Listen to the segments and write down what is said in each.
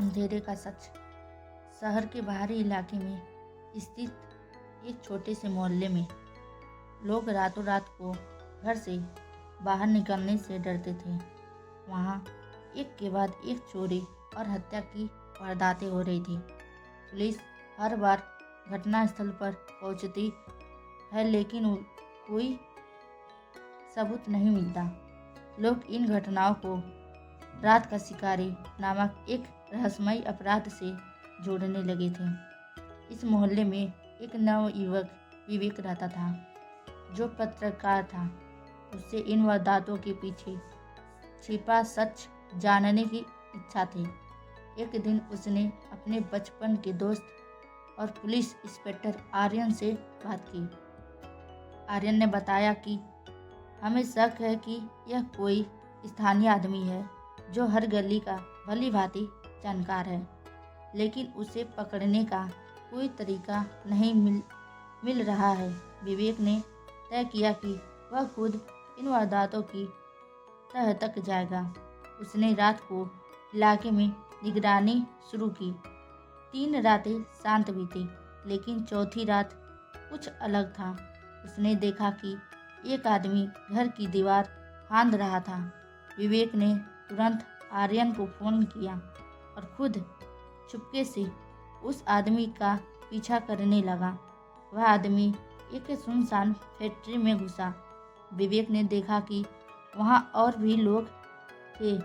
अंधेरे का सच। शहर के बाहरी इलाके में स्थित एक छोटे से मोहल्ले में लोग रातों रात को घर से बाहर निकलने से डरते थे। वहाँ एक के बाद एक चोरी और हत्या की वारदातें हो रही थी। पुलिस हर बार घटनास्थल पर पहुंचती है, लेकिन कोई सबूत नहीं मिलता। लोग इन घटनाओं को रात का शिकारी नामक एक रहस्यमय अपराध से जोड़ने लगे थे। इस मोहल्ले में एक नवयुवक विवेक रहता था, जो पत्रकार था। उससे इन वारदातों के पीछे छिपा सच जानने की इच्छा थी। एक दिन उसने अपने बचपन के दोस्त और पुलिस इंस्पेक्टर आर्यन से बात की। आर्यन ने बताया कि हमें शक है कि यह कोई स्थानीय आदमी है जो हर गली का भली भांति जानकार है, लेकिन उसे पकड़ने का कोई तरीका नहीं मिल रहा है। विवेक ने तय किया कि वह खुद इन वारदातों की तह तक जाएगा। उसने रात को इलाके में निगरानी शुरू की। 3 रातें शांत बीती, लेकिन चौथी रात कुछ अलग था। उसने देखा कि एक आदमी घर की दीवार फांद रहा था। विवेक ने तुरंत आर्यन को फ़ोन किया और खुद चुपके से उस आदमी का पीछा करने लगा। वह आदमी एक सुनसान फैक्ट्री में घुसा। विवेक ने देखा कि वहाँ और भी लोग थे।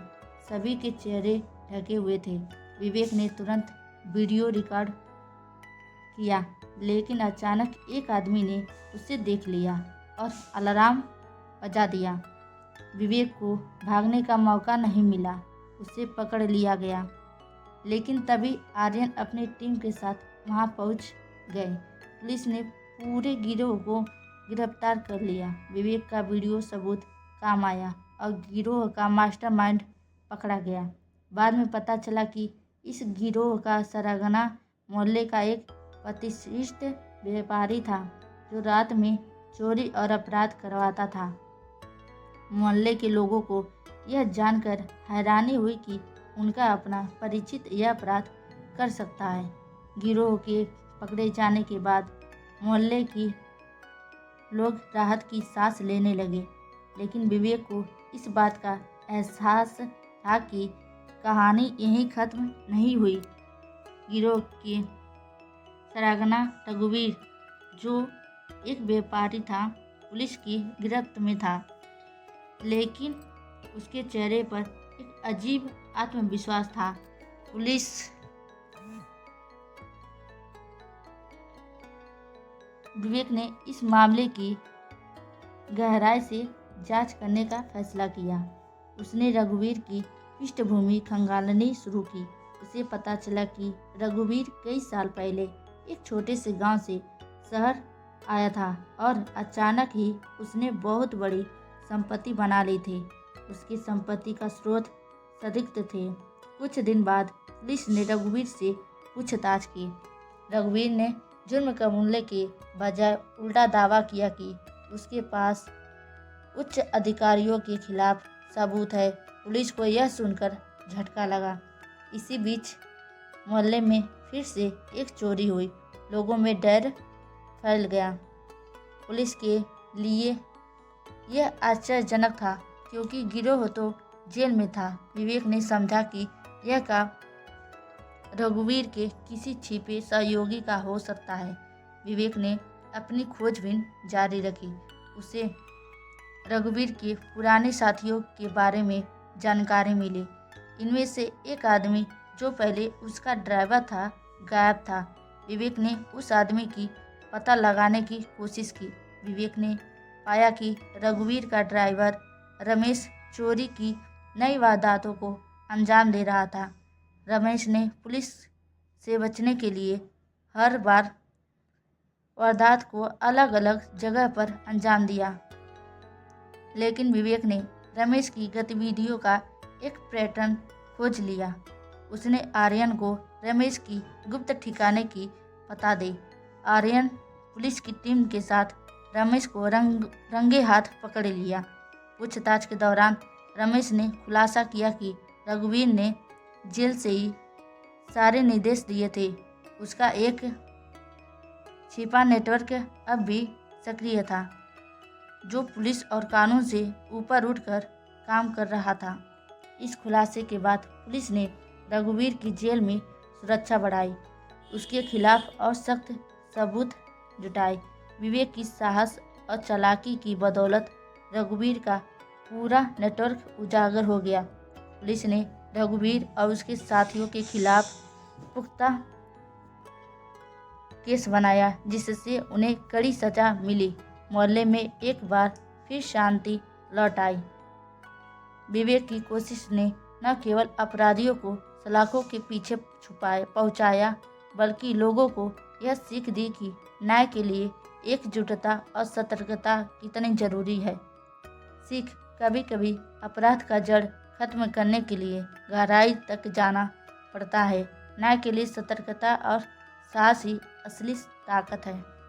सभी के चेहरे ढके हुए थे। विवेक ने तुरंत वीडियो रिकॉर्ड किया, लेकिन अचानक एक आदमी ने उसे देख लिया और अलार्म बजा दिया। विवेक को भागने का मौका नहीं मिला। उसे पकड़ लिया गया, लेकिन तभी आर्यन अपनी टीम के साथ वहां पहुंच गए। पुलिस ने पूरे गिरोह को गिरफ्तार कर लिया। विवेक का वीडियो सबूत काम आया और गिरोह का मास्टरमाइंड पकड़ा गया। बाद में पता चला कि इस गिरोह का सरगना मोहल्ले का एक प्रतिष्ठित व्यापारी था, जो रात में चोरी और अपराध करवाता था। मोहल्ले के लोगों को यह जानकर हैरानी हुई कि उनका अपना परिचित यह अपराध कर सकता है। गिरोह के पकड़े जाने के बाद मोहल्ले की लोग राहत की सांस लेने लगे, लेकिन विवेक को इस बात का एहसास था कि कहानी यहीं खत्म नहीं हुई। गिरोह के सरगना रघुवीर, जो एक व्यापारी था, पुलिस की गिरफ्त में था, लेकिन उसके चेहरे पर एक अजीब आत्मविश्वास था। पुलिस विवेक ने इस मामले की गहराई से जांच करने का फैसला किया। उसने रघुवीर की पृष्ठभूमि खंगालनी शुरू की। उसे पता चला कि रघुवीर कई साल पहले एक छोटे से गांव से शहर आया था और अचानक ही उसने बहुत बड़ी संपत्ति बना ली थी। उसकी संपत्ति का स्रोत संदिग्ध थे। कुछ दिन बाद पुलिस ने रघुवीर से पूछताछ की। रघुवीर ने जुर्म कबूलने के बजाय उल्टा दावा किया कि उसके पास उच्च अधिकारियों के खिलाफ सबूत है। पुलिस को यह सुनकर झटका लगा। इसी बीच मोहल्ले में फिर से एक चोरी हुई। लोगों में डर फैल गया। पुलिस के लिए यह आश्चर्यजनक था, क्योंकि गिरोह तो जेल में था। विवेक ने समझा कि यह काम रघुवीर के किसी छिपे सहयोगी का हो सकता है। विवेक ने अपनी खोजबीन जारी रखी। उसे रघुवीर के पुराने साथियों के बारे में जानकारी मिली। इनमें से एक आदमी, जो पहले उसका ड्राइवर था, गायब था। विवेक ने उस आदमी की पता लगाने की कोशिश की। विवेक ने पाया कि रघुवीर का ड्राइवर रमेश चोरी की नई वारदातों को अंजाम दे रहा था। रमेश ने पुलिस से बचने के लिए हर बार वारदात को अलग अलग जगह पर अंजाम दिया, लेकिन विवेक ने रमेश की गतिविधियों का एक पैटर्न खोज लिया। उसने आर्यन को रमेश की गुप्त ठिकाने की पता दी। आर्यन पुलिस की टीम के साथ रमेश को रंगे हाथ पकड़ लिया। पूछताछ के दौरान रमेश ने खुलासा किया कि रघुवीर ने जेल से ही सारे निर्देश दिए थे। उसका एक छिपा नेटवर्क अब भी सक्रिय था, जो पुलिस और कानून से ऊपर उठकर काम कर रहा था। इस खुलासे के बाद पुलिस ने रघुवीर की जेल में सुरक्षा बढ़ाई, उसके खिलाफ और सख्त सबूत जुटाए। विवेक की साहस और चालाकी की बदौलत रघुवीर का पूरा नेटवर्क उजागर हो गया। पुलिस ने रघुवीर और उसके साथियों के खिलाफ पुख्ता केस बनाया, जिससे उन्हें कड़ी सजा मिली। मोहल्ले में एक बार फिर शांति लौट आई। विवेक की कोशिश ने न केवल अपराधियों को सलाखों के पीछे पहुंचाया, बल्कि लोगों को यह सीख दी कि न्याय के लिए एकजुटता और सतर्कता कितनी जरूरी है। सीख कभी कभी अपराध का जड़ खत्म करने के लिए गहराई तक जाना पड़ता है। न्याय के लिए सतर्कता और साहस ही असली ताकत है।